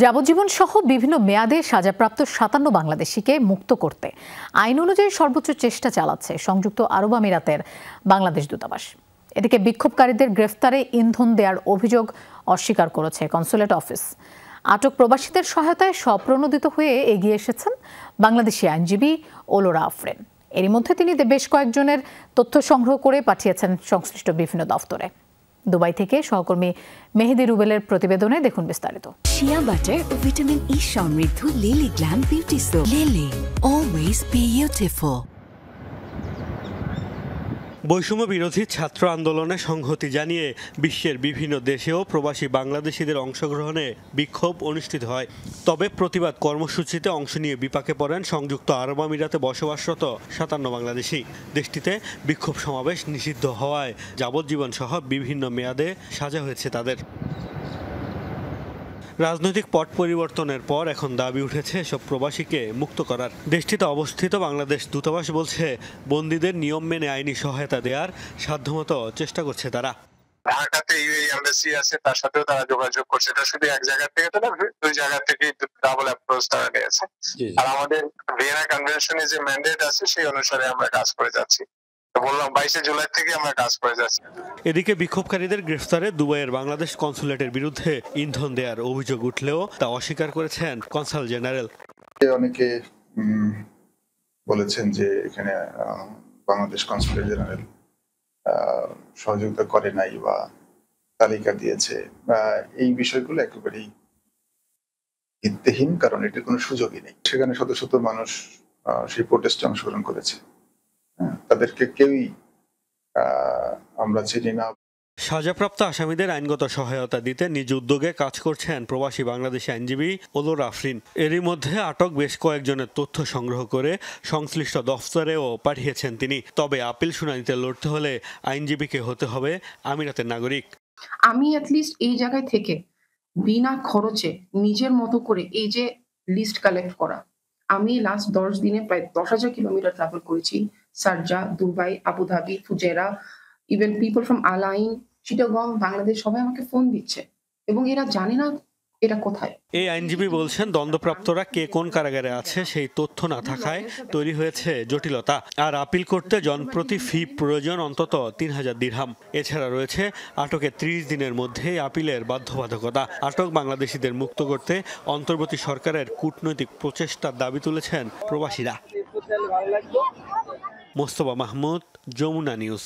যাবজ্জীবন সহ বিভিন্ন মেয়াদে সাজাপ্রাপ্ত ৫৭ বাংলাদেশিকে মুক্ত করতে আইন অনুযায়ী সর্বোচ্চ চেষ্টা চালাচ্ছে সংযুক্ত আরব আমিরাতের বাংলাদেশ দূতাবাস। এদিকে বিক্ষোভকারীদের গ্রেফতারে ইন্ধন দেওয়ার অভিযোগ অস্বীকার করেছে কনসুলেট অফিস। আটক প্রবাসীদের সহায়তায় স্বপ্রণোদিত হয়ে এগিয়ে এসেছেন বাংলাদেশি আইনজীবী ওলোরা আফরিন। এরই মধ্যে তিনি বেশ কয়েকজনের তথ্য সংগ্রহ করে পাঠিয়েছেন সংশ্লিষ্ট বিভিন্ন দফতরে। দুবাই থেকে সহকর্মী মেহেদি রুবেলের প্রতিবেদনে দেখুন বিস্তারিত। শিয়া বাটার ও ভিটামিন ই সমৃদ্ধ lily glam beauty soap. Lily, always beautiful. বৈষম্য বিরোধী ছাত্র আন্দোলনে সংহতি জানিয়ে বিশ্বের বিভিন্ন দেশেও প্রবাসী বাংলাদেশিদের অংশগ্রহণে বিক্ষোভ অনুষ্ঠিত হয়। তবে প্রতিবাদ কর্মসূচিতে অংশ নিয়ে বিপাকে পড়েন সংযুক্ত আরব আমিরাতে বসবাসরত ৫৭ বাংলাদেশি। দেশটিতে বিক্ষোভ সমাবেশ নিষিদ্ধ হওয়ায় যাবজ্জীবন সহ বিভিন্ন মেয়াদে সাজা হয়েছে তাদের। রাজনৈতিক পট পরিবর্তনের পর এখন দাবি উঠেছে এসব প্রবাসীকে মুক্ত করার। দেশটিতে অবস্থিত বাংলাদেশ দূতাবাস বলছে, বন্দীদের নিয়ম মেনে আইনি সহায়তা দেওয়ার সাধ্যমতো চেষ্টা করছে তারা। ঢাকাতে ইউএই এমবাসি আছে, তার সাথেও তারা যোগাযোগ করছে। এটা শুধু এক জায়গা থেকে তো না, দুই জায়গা থেকে ডাবল অ্যাপ্রোচ তারা নিয়েছে। আর আমাদের ভিয়েনা কনভেনশনে যে ম্যান্ডেট আছে সেই অনুসারে আমরা কাজ করে যাচ্ছি। বললাম ২২ জুলাই থেকে আমরা কাজ করে যাচ্ছি। এদিকে বিক্ষোভকারীদের গ্রেফতারে দুবাইয়ের বাংলাদেশ কনসুলেটের বিরুদ্ধে ইন্ধন দেওয়ার অভিযোগ উঠলেও তা অস্বীকার করেছেন কনসাল জেনারেল। অনেকে বলেছেন যে এখানে বাংলাদেশ কনসুলেট জেনারেল সহযোগিতা করে নাই বা তালিকা দিয়েছে। এই বিষয়গুলো একেবারেই ভিত্তিহীন, কারণ এটির কোনো সুযোগই নেই। সেখানে শত শত মানুষ সেই প্রোটেস্টে অংশগ্রহণ করেছে, তাদেরকে কেউই আমরা চিনি না। সাজাপ্রাপ্ত আসামিদের আইনগত সহায়তা দিতে নিজ উদ্যোগে কাজ করছেন প্রবাসী বাংলাদেশি আইনজীবী ওলোরা আফরিন। এরই মধ্যে আটক বেশ কয়েকজনের তথ্য সংগ্রহ করে সংশ্লিষ্ট দফতরেও পাঠিয়েছেন তিনি। তবে আপিল শুনানিতে লড়তে হলে আইনজীবীকে হতে হবে আমিরাতের নাগরিক। আমি অ্যাটলিস্ট এই জায়গায় থেকে বিনা খরচে নিজের মতো করে এই যে লিস্ট কালেক্ট করা, আমি লাস্ট 10 দিনে প্রায় 10,000 কিলোমিটার ট্রাভেল করেছি। Sharjah, Dubai, Abu Dhabi, Fujairah, even people from Al Ain, Chittagong, Bangladesh, সবাই আমাকে ফোন দিচ্ছে এবং এরা জানে না এটা কোথায়। এই আইনজীবী বলছেন, দ্বন্দ্বপ্রাপ্তরা কে কোন কারাগারে আছে সেই তথ্য না থাকায় তৈরি হয়েছে জটিলতা। আর আপিল করতে জনপ্রতি ফি প্রয়োজন অন্তত ৩,০০০ দিরহাম। এছাড়া রয়েছে আটকের ৩০ দিনের মধ্যে আপিলের বাধ্যবাধকতা। আটক বাংলাদেশিদের মুক্ত করতে অন্তর্বর্তী সরকারের কূটনৈতিক প্রচেষ্টার দাবি তুলেছেন প্রবাসীরা। মোস্তফা মাহমুদ, যমুনা নিউজ।